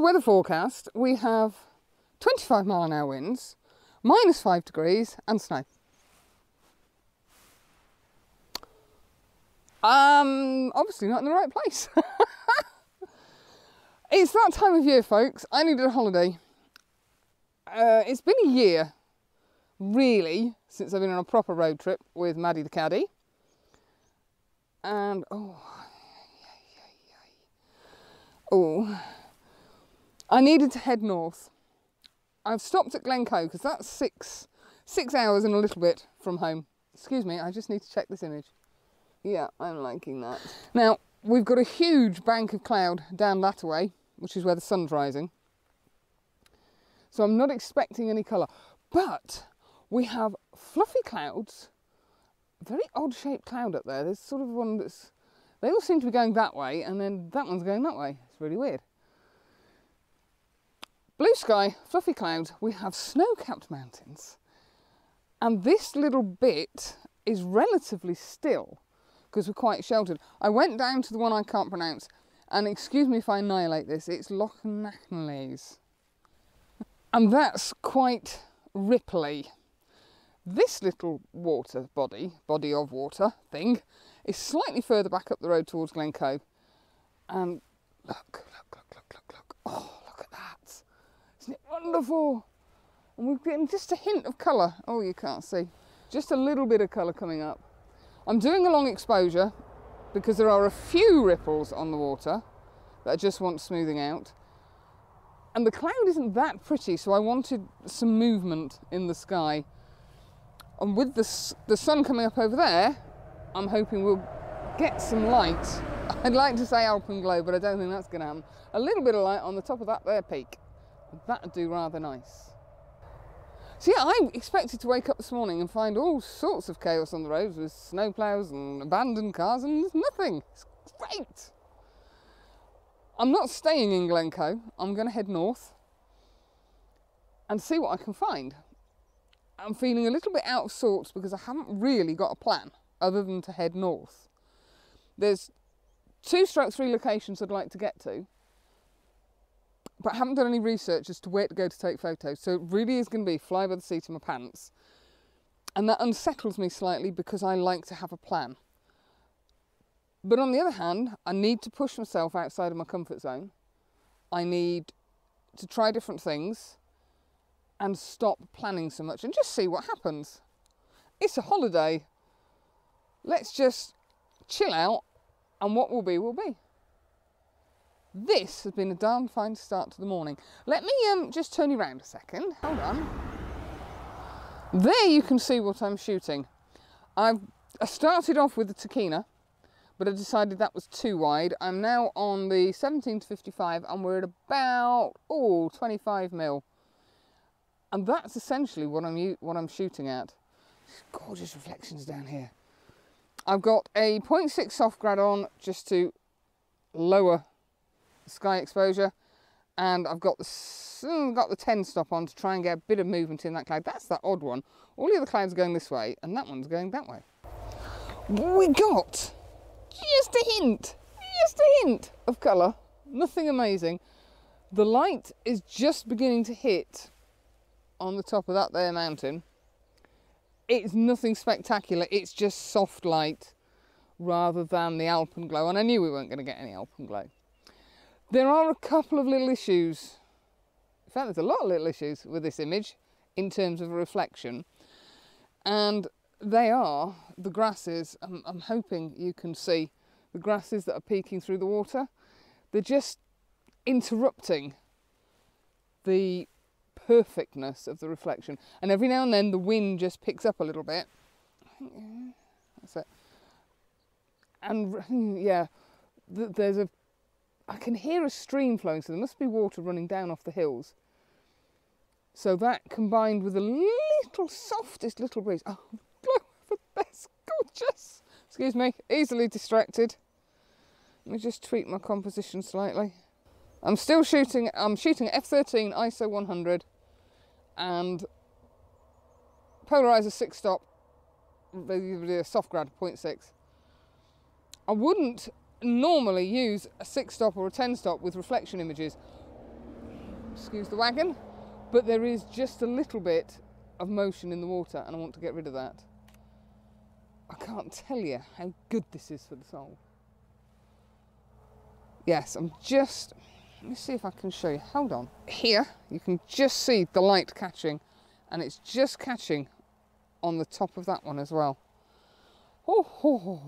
weather forecast, we have 25-mile-an-hour winds, -5 degrees and snow. Obviously not in the right place. It's that time of year, folks. I needed a holiday. It's been a year, really, since I've been on a proper road trip with Maddie the caddy. And, I needed to head north. I've stopped at Glencoe because that's six hours and a little bit from home. Excuse me, I just need to check this image. Yeah, I'm liking that. Now, we've got a huge bank of cloud down that way, which is where the sun's rising. So I'm not expecting any colour. But we have fluffy clouds, very odd shaped cloud up there. There's sort of one that's, they all seem to be going that way, and then that one's going that way. It's really weird. Blue sky, fluffy clouds, we have snow-capped mountains. And this little bit is relatively still, because we're quite sheltered. I went down to the one I can't pronounce, and excuse me if I annihilate this, it's Luxon-Jones. And that's quite ripply. This little water body of water thing, is slightly further back up the road towards Glencoe. And look. Oh, look at that. Isn't it wonderful? And we're getting just a hint of colour. Oh, you can't see. Just a little bit of colour coming up. I'm doing a long exposure because there are a few ripples on the water that I just want smoothing out. And the cloud isn't that pretty, so I wanted some movement in the sky. And with the sun coming up over there, I'm hoping we'll get some light. I'd like to say alpenglow, but I don't think that's going to happen. A little bit of light on the top of that there peak. That would do rather nice. So yeah, I expected to wake up this morning and find all sorts of chaos on the roads with snowplows and abandoned cars, and there's nothing. It's great. I'm not staying in Glencoe. I'm going to head north and see what I can find. I'm feeling a little bit out of sorts because I haven't really got a plan other than to head north. There's 2/3 locations I'd like to get to, but I haven't done any research as to where to go to take photos. So it really is going to be fly by the seat of my pants. And that unsettles me slightly because I like to have a plan. But on the other hand, I need to push myself outside of my comfort zone. I need to try different things and stop planning so much and just see what happens. It's a holiday. Let's just chill out, and what will be, will be. This has been a darn fine start to the morning. Let me just turn you around a second. Hold on. There you can see what I'm shooting. I started off with the Taquina, but I decided that was too wide. I'm now on the 17-55 and we're at about 25mm. And that's essentially what I'm shooting at. Gorgeous reflections down here. I've got a 0.6 soft grad on just to lower the sky exposure, and I've got the 10 stop on to try and get a bit of movement in that cloud. That's that odd one. All the other clouds are going this way, and that one's going that way. We got just a hint of colour. Nothing amazing. The light is just beginning to hit on the top of that there mountain. It's nothing spectacular, it's just soft light rather than the alpenglow, and I knew we weren't going to get any alpenglow. There are a couple of little issues, in fact there's a lot of little issues with this image in terms of a reflection, and they are the grasses. I'm hoping you can see the grasses that are peeking through the water. They're just interrupting the perfectness of the reflection, and every now and then the wind just picks up a little bit. That's it. And yeah, I can hear a stream flowing, so there must be water running down off the hills. So that combined with a little softest little breeze. Oh, that's gorgeous. Excuse me, easily distracted. Let me just tweak my composition slightly. I'm shooting at f13 ISO 100 and polarizer 6 stop, a soft grad 0.6. I wouldn't normally use a 6 stop or a 10 stop with reflection images, excuse the wagon, but there is just a little bit of motion in the water and I want to get rid of that. I can't tell you how good this is for the soul. Yes, let me see if I can show you. Hold on. Here, you can just see the light catching, and it's just catching on the top of that one as well. Oh,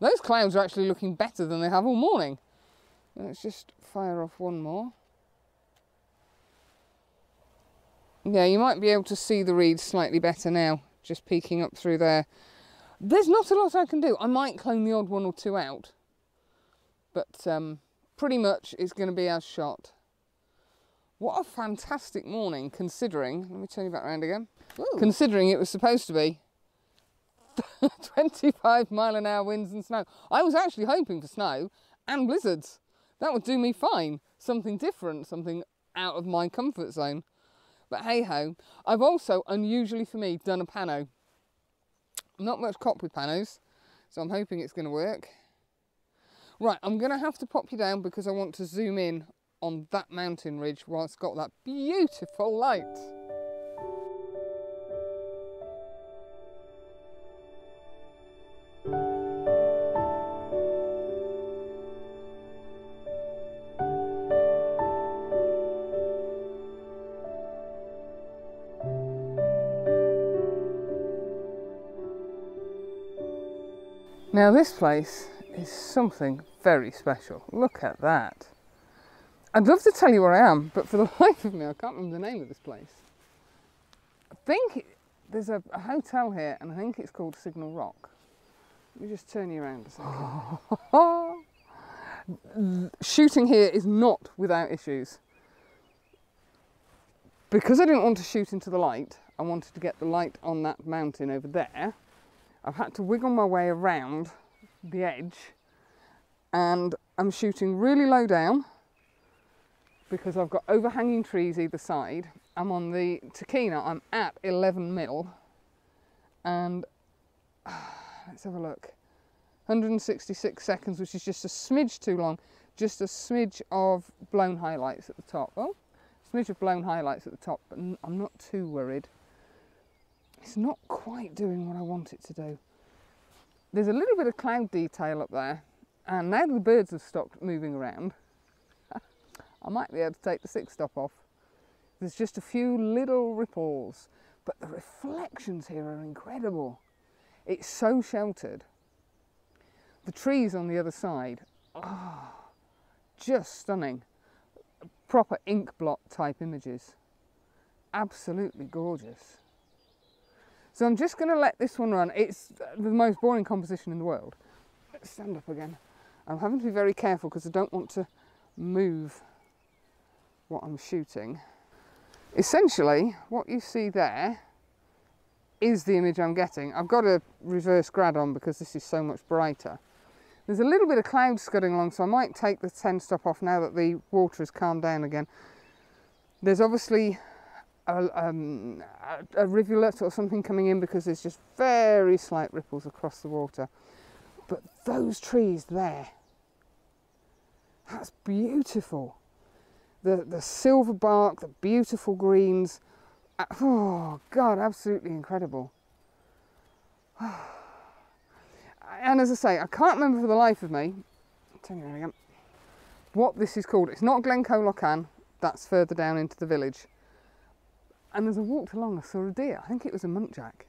those clouds are actually looking better than they have all morning. Let's just fire off one more. Yeah, you might be able to see the reeds slightly better now, just peeking up through there. There's not a lot I can do. I might clone the odd one or two out, but pretty much it's going to be as shot. What a fantastic morning, considering, let me turn you back around again, considering it was supposed to be 25-mile-an-hour winds and snow. I was actually hoping for snow and blizzards. That would do me fine. Something different, something out of my comfort zone. But hey-ho. I've also, unusually for me, done a pano. Not much cop with panos, so I'm hoping it's going to work. Right, I'm going to have to pop you down because I want to zoom in on that mountain ridge while it's got that beautiful light. Now this place is something very special. Look at that. I'd love to tell you where I am, but for the life of me, I can't remember the name of this place. I think there's a hotel here, and I think it's called Signal Rock. Let me just turn you around a second. Shooting here is not without issues. Because I didn't want to shoot into the light, I wanted to get the light on that mountain over there. I've had to wiggle my way around the edge, and I'm shooting really low down because I've got overhanging trees either side. I'm on the Taquina, I'm at 11 mil, and let's have a look. 166 seconds, which is just a smidge too long, just a smidge of blown highlights at the top. Oh, smidge of blown highlights at the top, but I'm not too worried. It's not quite doing what I want it to do. There's a little bit of cloud detail up there, and now the birds have stopped moving around, I might be able to take the 6-stop off. There's just a few little ripples, but the reflections here are incredible. It's so sheltered. The trees on the other side, just stunning. Proper ink blot type images. Absolutely gorgeous. So I'm just going to let this one run. It's the most boring composition in the world. Let's stand up again. I'm having to be very careful because I don't want to move what I'm shooting. Essentially, what you see there is the image I'm getting. I've got a reverse grad on because this is so much brighter. There's a little bit of cloud scudding along, so I might take the 10-stop off now that the water has calmed down again. There's obviously a rivulet or something coming in because there's just very slight ripples across the water. But those trees there, that's beautiful. The silver bark, the beautiful greens. Oh God, absolutely incredible. And as I say, I can't remember for the life of me, I'll tell you again, what this is called. It's not Glencoe Locan, that's further down into the village. And as I walked along, I saw a deer. I think it was a muntjac.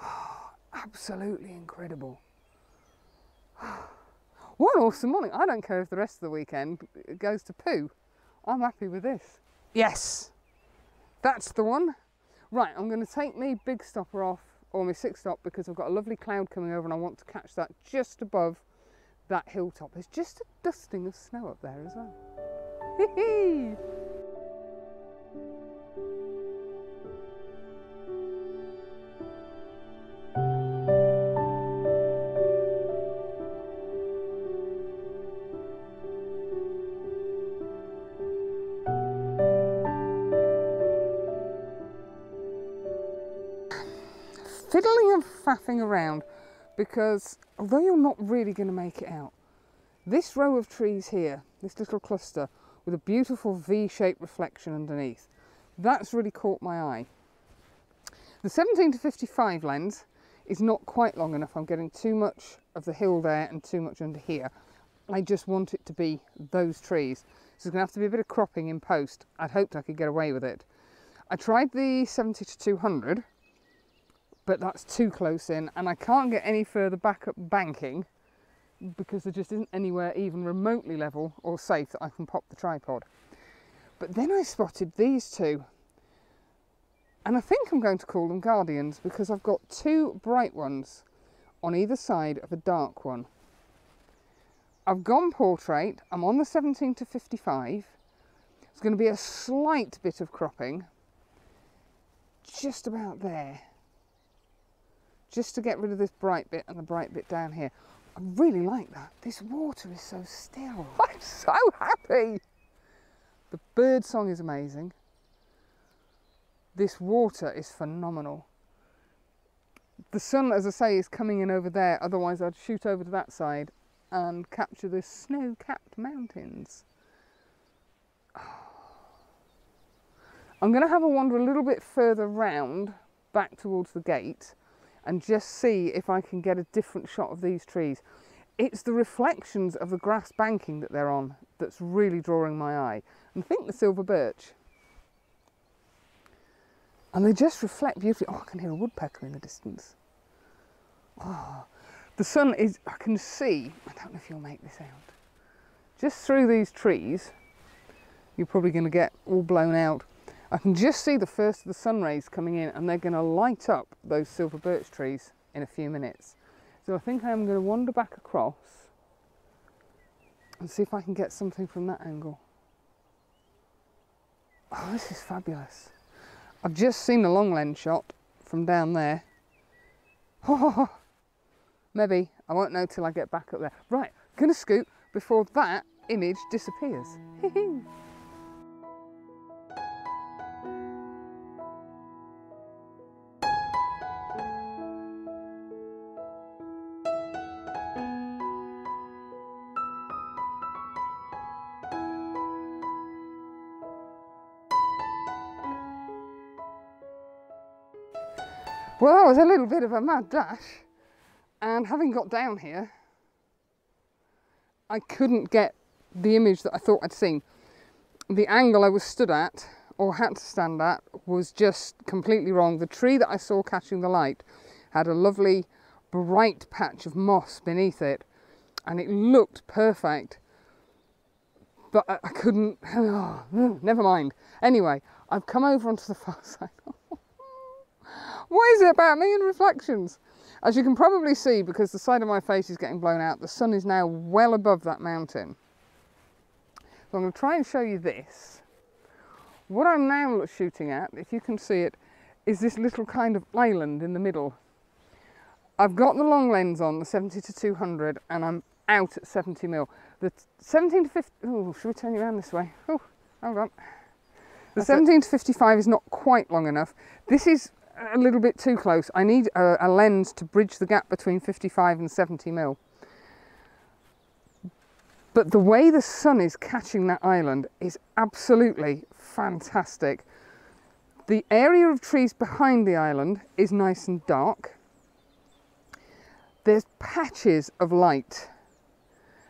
Oh, absolutely incredible. What an awesome morning. I don't care if the rest of the weekend goes to poo. I'm happy with this. Yes, that's the one. Right, I'm going to take my big stopper off, or my 6-stop, because I've got a lovely cloud coming over and I want to catch that just above that hilltop. There's just a dusting of snow up there as well. Hee-hee! Fiddling and faffing around, because although you're not really going to make it out, this row of trees here, this little cluster, with a beautiful V-shaped reflection underneath. That's really caught my eye. The 17 to 55 lens is not quite long enough. I'm getting too much of the hill there and too much under here. I just want it to be those trees. So there's going to have to be a bit of cropping in post. I'd hoped I could get away with it. I tried the 70 to 200, but that's too close in, and I can't get any further back up banking because there just isn't anywhere even remotely level or safe that I can pop the tripod. But then I spotted these two, and I think I'm going to call them guardians because I've got two bright ones on either side of a dark one. I've gone portrait, I'm on the 17 to 55. There's going to be a slight bit of cropping just about there, just to get rid of this bright bit and the bright bit down here. I really like that. This water is so still. I'm so happy. The bird song is amazing. This water is phenomenal. The sun, as I say, is coming in over there, otherwise I'd shoot over to that side and capture the snow-capped mountains. I'm going to have a wander a little bit further round, back towards the gate, and just see if I can get a different shot of these trees. It's the reflections of the grass banking that they're on that's really drawing my eye. And I think the silver birch. And they just reflect beautifully. Oh, I can hear a woodpecker in the distance. Oh, the sun is, I can see, I don't know if you'll make this out, just through these trees, you're probably going to get all blown out. I can just see the first of the sun rays coming in, and they're going to light up those silver birch trees in a few minutes. So I think I'm going to wander back across and see if I can get something from that angle. Oh, this is fabulous. I've just seen a long lens shot from down there. Oh, maybe I won't know till I get back up there. Right, I'm going to scoot before that image disappears. Well, that was a little bit of a mad dash, and having got down here, I couldn't get the image that I thought I'd seen. The angle I was stood at, or had to stand at, was just completely wrong. The tree that I saw catching the light had a lovely bright patch of moss beneath it, and it looked perfect, but I couldn't, oh, never mind. Anyway, I've come over onto the far side. What is it about me and reflections? As you can probably see, because the side of my face is getting blown out, the sun is now well above that mountain. So I'm going to try and show you this. What I'm now shooting at, if you can see it, is this little kind of island in the middle. I've got the long lens on, the 70 to 200, and I'm out at 70mm. The 17 to 50, oh, should we turn you around this way? Oh, hold on. The 17 to 55 is not quite long enough. This is a little bit too close. I need a lens to bridge the gap between 55 and 70mm. But the way the sun is catching that island is absolutely fantastic. The area of trees behind the island is nice and dark. There's patches of light.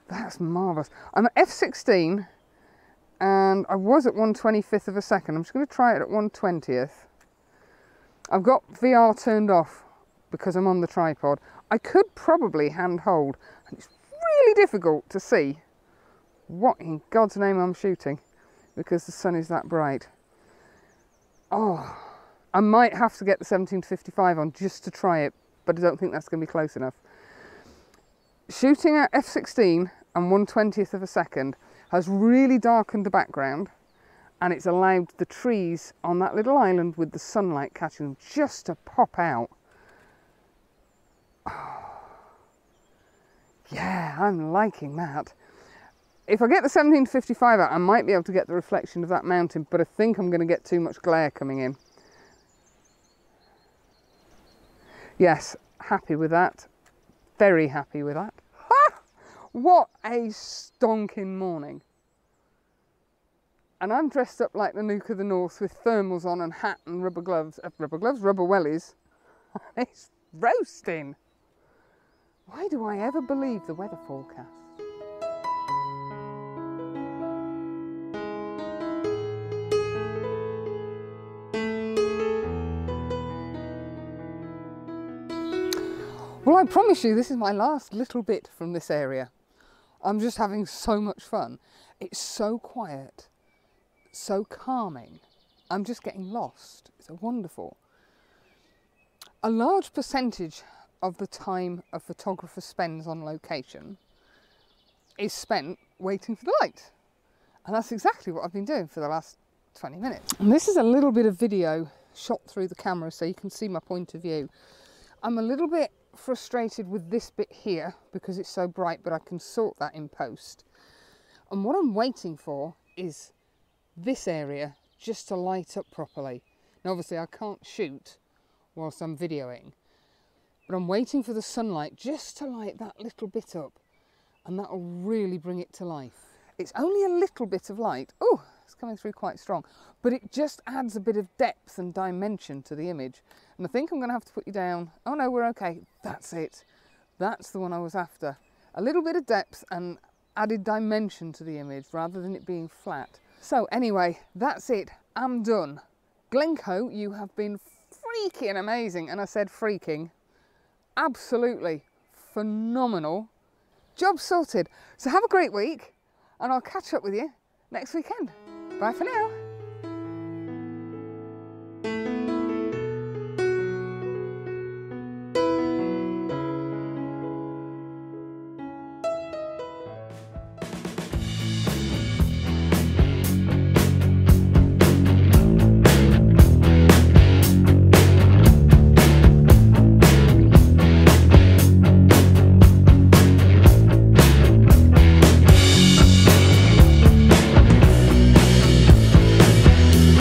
That's marvellous. I'm at f16 and I was at 1/25th of a second. I'm just going to try it at 1/20th. I've got VR turned off because I'm on the tripod. I could probably hand hold, and it's really difficult to see what in God's name I'm shooting because the sun is that bright. Oh, I might have to get the 17 to 55 on just to try it, but I don't think that's going to be close enough. Shooting at f16 and 1/20th of a second has really darkened the background, and it's allowed the trees on that little island with the sunlight catching them just to pop out. Oh, yeah, I'm liking that. If I get the 17 to 55 out, I might be able to get the reflection of that mountain, but I think I'm going to get too much glare coming in. Yes, happy with that. Very happy with that. Ha! What a stonking morning. And I'm dressed up like the Nuke of the North with thermals on and hat and rubber gloves, rubber wellies. It's roasting. Why do I ever believe the weather forecast? Well, I promise you this is my last little bit from this area. I'm just having so much fun. It's so quiet, so calming. I'm just getting lost. It's wonderful. A large percentage of the time a photographer spends on location is spent waiting for the light. And that's exactly what I've been doing for the last 20 minutes. And this is a little bit of video shot through the camera so you can see my point of view. I'm a little bit frustrated with this bit here because it's so bright, but I can sort that in post. And what I'm waiting for is this area just to light up properly. Now obviously I can't shoot whilst I'm videoing, but I'm waiting for the sunlight just to light that little bit up, and that will really bring it to life. It's only a little bit of light. Oh, it's coming through quite strong, but it just adds a bit of depth and dimension to the image. And I think I'm going to have to put you down. Oh no, we're okay. That's it. That's the one I was after. A little bit of depth and added dimension to the image rather than it being flat. So anyway, that's it. I'm done. Glencoe, you have been freaking amazing. And I said freaking. Absolutely phenomenal. Job sorted. So have a great week, and I'll catch up with you next weekend. Bye for now.